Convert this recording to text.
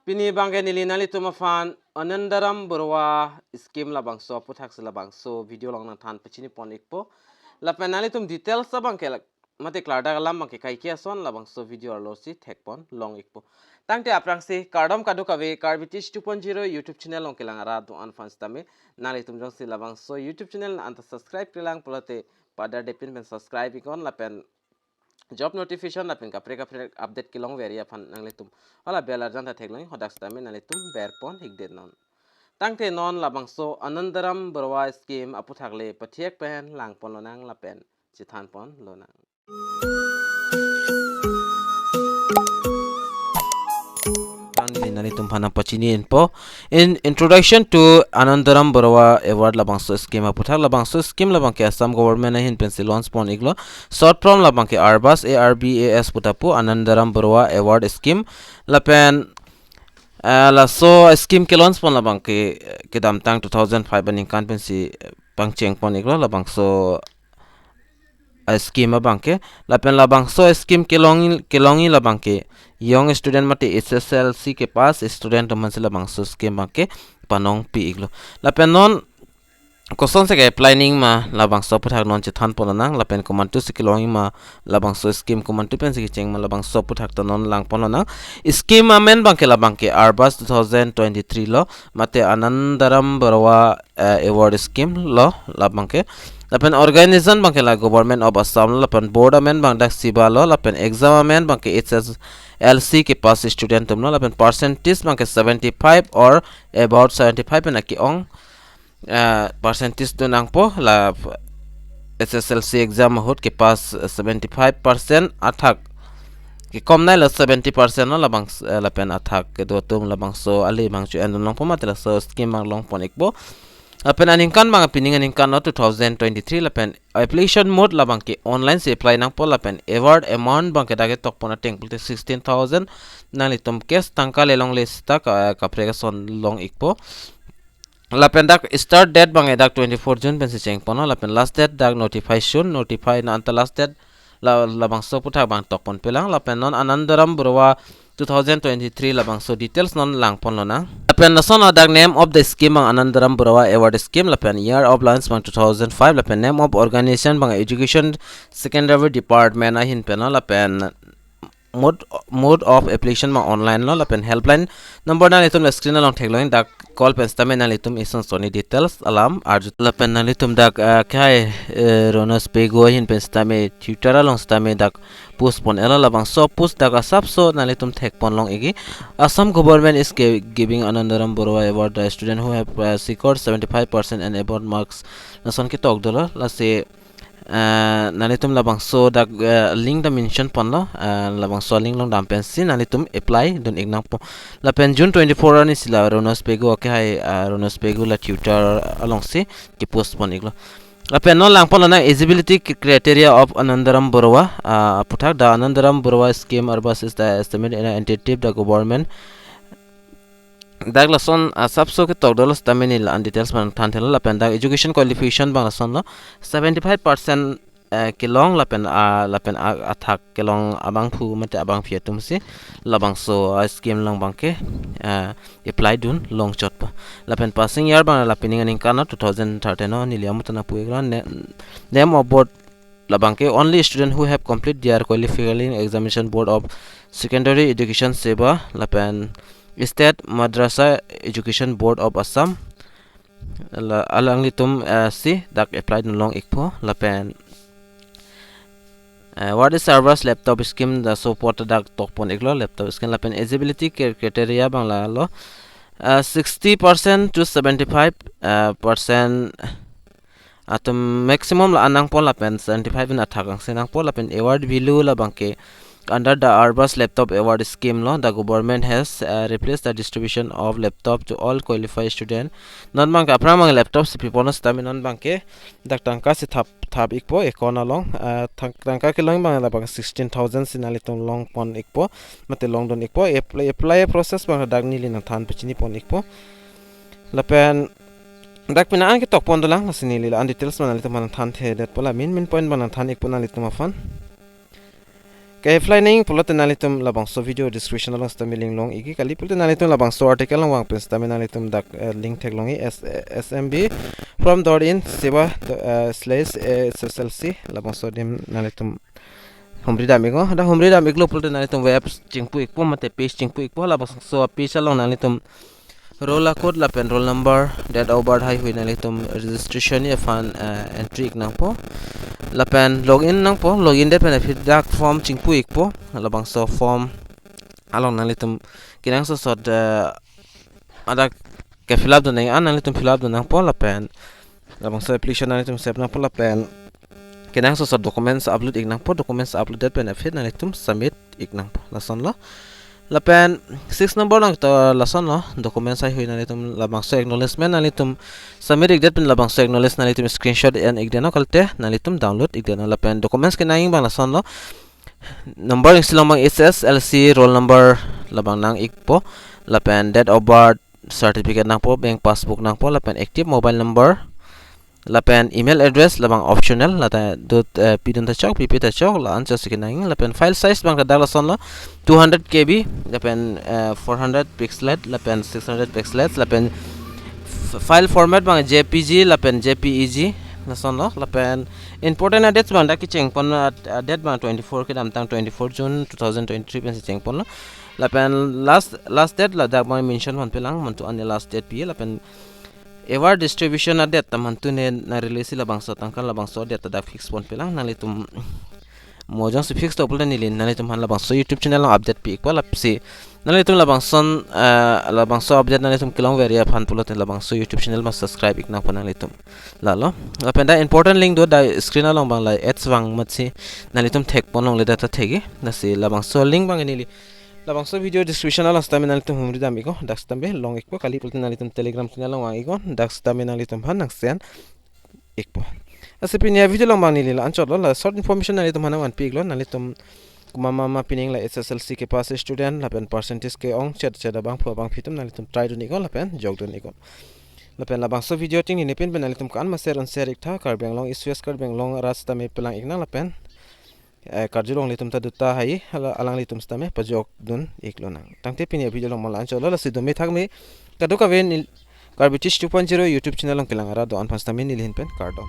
Pini bangke nilinali tumafan Anundoram Borooah scheme labangso puthak labangso video long nang than pachini pon ikpo lapenali tum details sa bangke mate klarda galam bangke kai kia son labangso video losi thekpon long ikpo tangte aprang si kardom kadu kave karbitish 2.0 YouTube channel long kelang ara do an fans tame nali tum jong si labangso YouTube channel anta subscribe kelang polate pada depin pen subscribe ikon lapen job notification lapin kapre update kilong veria fan nangletum wala bela janta theklang hodak stame nangletum berpon higdet non tangte non labangso Anundoram Borooah scheme aputhakle pathiek pen langpon lonang lapen chithan pon lonang nalitum phana pachini info in introduction to Anundoram Borooah award labangso scheme aputhak labangso scheme labangke Assam government hin pencil launch pon iglo short form labangke ARBAS ARBAS putapu Anundoram Borooah award scheme lapen la so scheme ke launch pon labangke kedam tang 2005 aning kan pensi pangcheng pon iglo labangso scheme abangke lapen labangso scheme kelongi labangke young student mate HSLC के पास student MNS labangso scheme bangke panong pi iglo lapen non koson se ke planning ma labangso puthak non che than ponanang lapen komantu se kelongi ma labangso scheme komantu pen se cheng ma labangso puthak to non lang ponanang scheme amen bangke labangke ARBAS 2023 lo mate Anundoram Borooah award scheme lo labangke lapen organization bangke la government of Assam lapen board amen bang dak siba lo lapen exam amen bangke HSLC ke pass student tum lo lapen percentage bangke 75 or about 75 na ki ong percentage do nang po la HSLC exam hot ke pass 75% athak ki kom nai la 70% no labang lapen athak ke do tum labang so ali bang chu en long po matela so scheme bang long pon ikbo lapen aningkan bang pining aningkan no 2023 lapen application mode labang ke online se apply nang po lapen award amount bang ke dage tok pona teng 16000 nali tum kes tangka lelong lista ka prega son long ikpo lapen dak start date bang dak 24 June pensi cheng pono lapen last date dak notify na anta last date labang so puthak bang tok pon pelang lapen non Anundoram Borooah 2023 labang so details non lang pon lona lapen nason dak name of the scheme bang Anundoram Borooah award scheme lapen year of launch bang 2005 lapen name of organization bang education secondary department a hin peno lapen mode of application ma online lo lapen helpline number na litum la screen along thekloin dak call pen stame na litum ison soni details alam arjut lapen na litum dak kai ronos pego hin pen stame tutor along stame dak post pon ela labang so post dak asap so na litum thek pon long igi Assam government is giving Anundoram Borooah award to student who have scored 75% and above marks nason ki tok dola la se nalitum labangso dak link da mention ponlo labangso link long dam pensi nalitum apply don ignang po la pen June 24 ani sila ronos pego ke hai ronos pego la tutor along se ki post pon iglo la pen no lang pon na eligibility criteria of Anundoram Borooah puthak da Anundoram Borooah scheme ARBAS is the estimate in entity the government dak lason sabso ke tok dolos tamini la details man than thela lapen dak education qualification bang lason lo 75% kelong lapen athak kelong abang phu mate abang fiatum si labang so scheme lang bangke apply dun long chot pa lapen passing year bang lapening aning kana 2013 no niliam tana puegra name of board labangke only student who have complete their qualifying examination board of secondary education seva lapen State Madrasa Education Board of Assam alang litum si dak applied long ikpo lapen what is ARBAS laptop scheme the support dak tokpon iklo laptop scheme lapen eligibility criteria bangla lo 60% to 75% atum maximum la anang pon lapen 75 na thakang senang pon lapen award value la bangke under the ARBAS laptop award scheme lo the government has replaced the distribution of laptop to all qualified students non bang apra mang laptop si piponos taminon bangke dak tangka si thap ikpo ekona long tangka ke long bang la bang 16000 sinali tong long pon ikpo mate long don ikpo apply process bang dak nili na than pechini pon ikpo lapen dak pina an ke tok pon dolang sinili la details manali to man than the det pola min point bang than ikpo nali to mafan Kay flying pulat nalitum labangso video description lang sta link long iki kali pulat nalitum labangso article lang wang pin sta nalitum dak link tag longi smb from in seba slash HSLC labangso dim nalitum humri damigo da humri damiglo pulat nalitum web chingpu ikpo mate page chingpu ikpo labangso page lang nalitum roll code la pen roll number date of birth hai hui nalitum registration ya fan entry nang po lapen login nang po login de benefit dak form chingpu ikpo labang so form along nalitum kinang so sot ada ke fill up do nang an nalitum fill up do nang po lapen labang so application nalitum save nang po lapen kinang so sot documents upload ik nang po documents uploaded benefit nalitum submit ik nang po lason lo lapen 6 number lang to lason lo documents ai hui nalitum labang so acknowledgement nalitum submit ik det pen labang so acknowledge nalitum screenshot and ik deno kalte nalitum download ik deno lapen documents kenaing bang lason lo number ing silong bang HSLC roll number labang nang ikpo lapen date of birth certificate nang po bank passbook nang po lapen active mobile number lapen email address labang optional lata dot pidun ta chok pp ta chok la answer sikinang lapen file size bang kadala son lo 200 kb lapen 400 pixelet lapen 600 pixelets lapen file format bang jpg lapen jpeg lason lo lapen important dates bang daki cheng pon date bang 24 ke dam tang 24 June 2023 pen cheng pon lo lapen last date la dak bang mention man pelang man to an last date pi lapen award distribution na det taman tu ne na release labangso tangkan labangso det da fix pon pelang nalitum mojang si fix to pula nilin nalitum han labangso YouTube channel lang update pi pala si nalitum labangson labangso update nalitum kilong veria phan pula te labangso YouTube channel ma subscribe ik na pon nalitum lalo lapenda important link do da screen along bang la ads wang matsi nalitum thek pon long le data thegi na si labangso link bang nili labangso video description ala sta menalitum humri damigo dakstambe long ikpo kali pultin nalitum telegram channel lang wangigo dakstambe nalitum han nangsian ikpo asipinia video lang bang nilila ancholo la short information nalitum han wan piglo nalitum kumama pining la HSLC ke pass student lapen percentage ke ong chat bang pho bang fitum nalitum try do nigo lapen jog do nigo lapen labangso video ting ni pin nalitum kan ma share on share iktha karbeng long iswes karbeng long rasta me pelang ikna lapen karjulong litum ta duta hai alang litum stame pajok dun iklonang tangte pinia video long malan cholo la sidome thakme kaduka ven karbitis 2.0 YouTube channel long kelangara do an pastame nilhin pen kardom